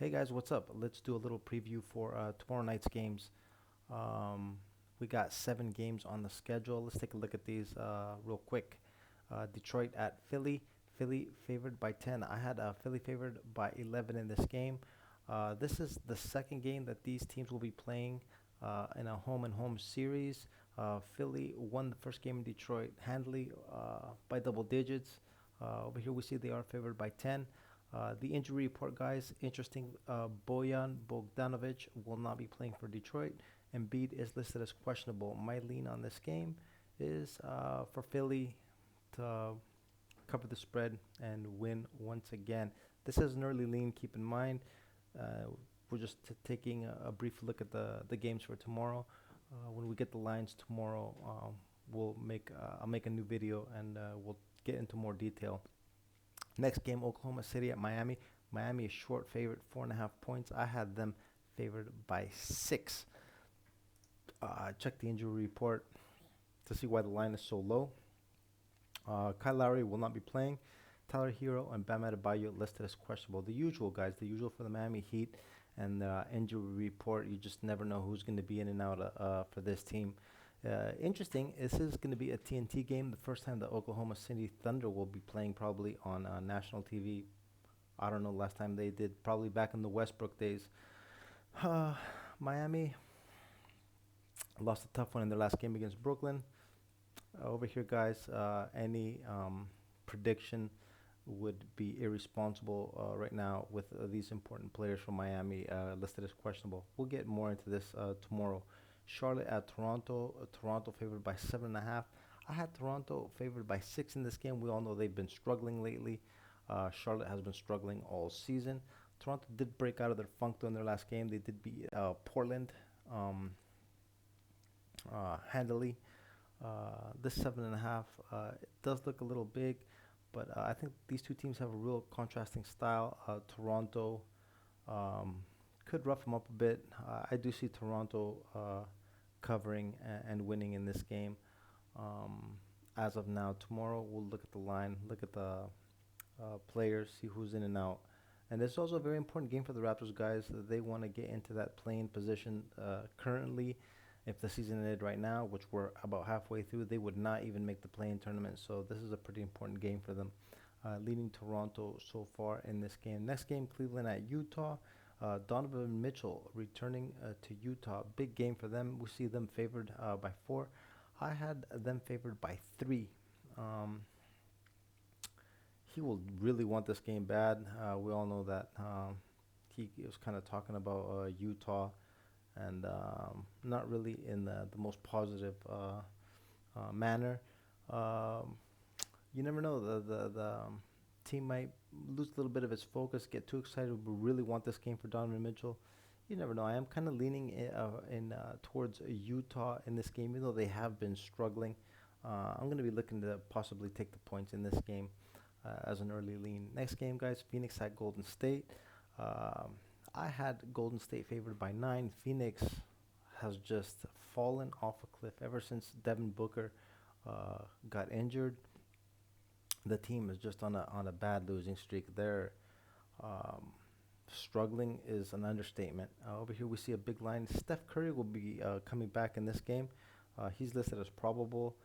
Hey guys, what's up? Let's do a little preview for tomorrow night's games. Um, we got 7 games on the schedule. Let's take a look at these real quick. Detroit at Philly. Philly favored by 10. I had Philly favored by 11 in this game. This is the second game that these teams will be playing in a home and home series. Philly won the first game in Detroit handily by double digits. Over here we see they are favored by 10. The injury report, guys, interesting. Bojan Bogdanovic will not be playing for Detroit. Embiid is listed as questionable. My lean on this game is for Philly to cover the spread and win once again. This is an early lean, keep in mind. We're just taking a brief look at the games for tomorrow. When we get the lines tomorrow, I'll make a new video and we'll get into more detail. Next game, Oklahoma City at Miami. Miami is short favorite, 4.5 points. I had them favored by 6. Check the injury report to see why the line is so low. Kyle Lowry will not be playing. Tyler Hero and Bam Adebayo listed as questionable. The usual, guys, the usual for the Miami Heat. And injury report, you just never know who's going to be in and out for this team. Interesting, this is going to be a TNT game. The first time the Oklahoma City Thunder will be playing probably on national TV. I don't know, last time they did, probably back in the Westbrook days. Uh, Miami lost a tough one in their last game against Brooklyn. Over here, guys, any prediction would be irresponsible right now with these important players from Miami listed as questionable. We'll get more into this tomorrow. Charlotte at Toronto. Toronto favored by 7.5. I had Toronto favored by 6 in this game. We all know they've been struggling lately. Charlotte has been struggling all season. Toronto did break out of their funk though in their last game. They did beat Portland um, handily. This 7.5 it does look a little big, but I think these two teams have a real contrasting style. Toronto um, could rough them up a bit. I do see Toronto covering and winning in this game. Um, as of now, tomorrow we'll look at the line, look at the players, see who's in and out. And it's also a very important game for the Raptors, guys. They want to get into that playing position currently. If the season ended right now, which we're about halfway through, they would not even make the playing tournament. So this is a pretty important game for them. Leading Toronto so far in this game. Next game, Cleveland at Utah. Donovan Mitchell returning to Utah. Big game for them. We see them favored by 4. I had them favored by 3. Um, he will really want this game bad. We all know that he was kind of talking about Utah and not really in the most positive manner. Um, you never know. The team might lose a little bit of its focus, get too excited, but really want this game for Donovan Mitchell. You never know. I am kind of leaning in towards Utah in this game, even though they have been struggling. I'm going to be looking to possibly take the points in this game as an early lean. Next game, guys, Phoenix at Golden State. Um, I had Golden State favored by 9. Phoenix has just fallen off a cliff ever since Devin Booker got injured. The team is just on a bad losing streak. They're um, struggling is an understatement. Over here we see a big line. Steph Curry will be coming back in this game. He's listed as probable.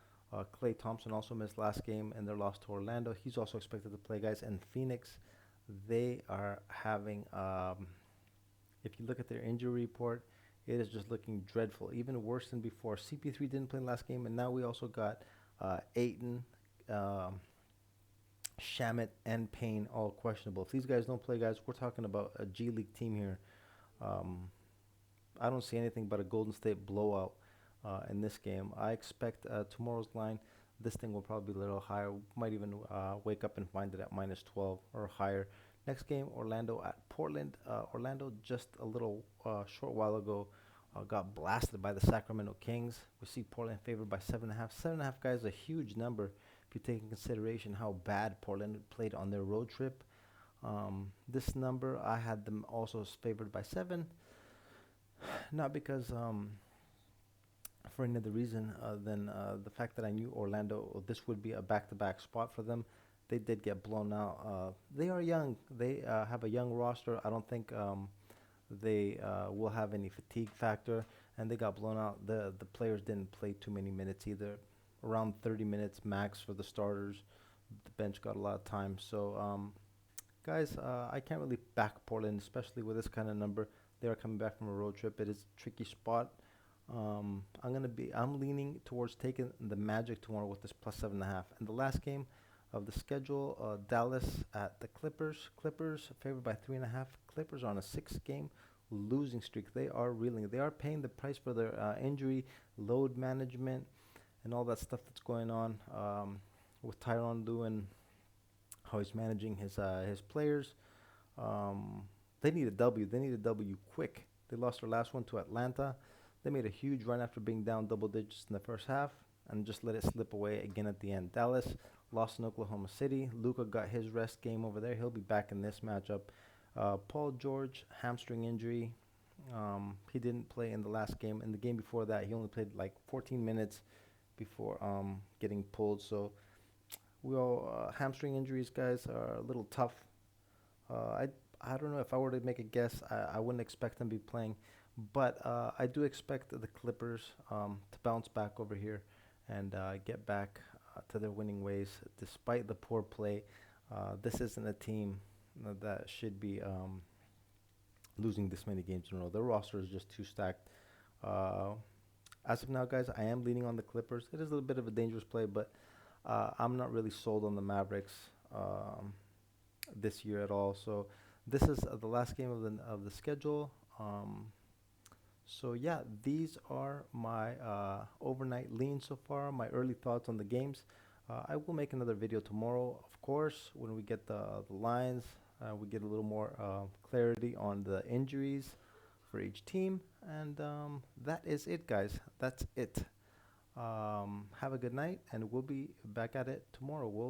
Clay Thompson also missed last game and their loss to Orlando. He's also expected to play, guys. And Phoenix, they are having. If you look at their injury report, it is just looking dreadful, even worse than before. CP3 didn't play last game, and now we also got Aiton. Um, Shamit and Payne all questionable. If these guys don't play, guys, we're talking about a G League team here. Um, I don't see anything but a Golden State blowout in this game. I expect tomorrow's line. This thing will probably be a little higher. Might even wake up and find it at minus 12 or higher. Next game, Orlando at Portland. Orlando just a little short while ago got blasted by the Sacramento Kings. We see Portland favored by 7.5. 7.5, guys, a huge number if you take in consideration how bad Portland played on their road trip. This number, I had them also favored by 7. Not because for any other reason than the fact that I knew Orlando, this would be a back-to-back spot for them. they did get blown out. They are young. They have a young roster. I don't think they will have any fatigue factor, and they got blown out. The players didn't play too many minutes either, around 30 minutes max for the starters. The bench got a lot of time. So, guys, I can't really back Portland, especially with this kind of number. They are coming back from a road trip. It is a tricky spot. I'm leaning towards taking the Magic tomorrow with this plus 7.5. And the last game of the schedule, Dallas at the Clippers. Clippers favored by 3.5. Clippers are on a 6-game losing streak. They are reeling. They are paying the price for their injury, load management, and all that stuff that's going on with Tyronn Lue and how he's managing his players. Um, they need a W. They need a W quick. They lost their last one to Atlanta. They made a huge run after being down double digits in the first half and just let it slip away again at the end. Dallas lost in Oklahoma City. Luka got his rest game over there. He'll be back in this matchup. Paul George, hamstring injury. He didn't play in the last game. In the game before that, he only played like 14 minutes before getting pulled. So we all hamstring injuries, guys, are a little tough. I don't know if I were to make a guess, I wouldn't expect them to be playing, but I do expect the Clippers to bounce back over here and get back to their winning ways despite the poor play. This isn't a team that should be losing this many games in a row. Their roster is just too stacked. Uh, as of now, guys, I am leaning on the Clippers. It is a little bit of a dangerous play, but I'm not really sold on the Mavericks this year at all. So this is the last game of the schedule. So yeah, these are my overnight leans so far. My early thoughts on the games. I will make another video tomorrow, of course, when we get the lines. We get a little more clarity on the injuries for each team, and that is it, guys. That's it. Have a good night, and we'll be back at it tomorrow. We'll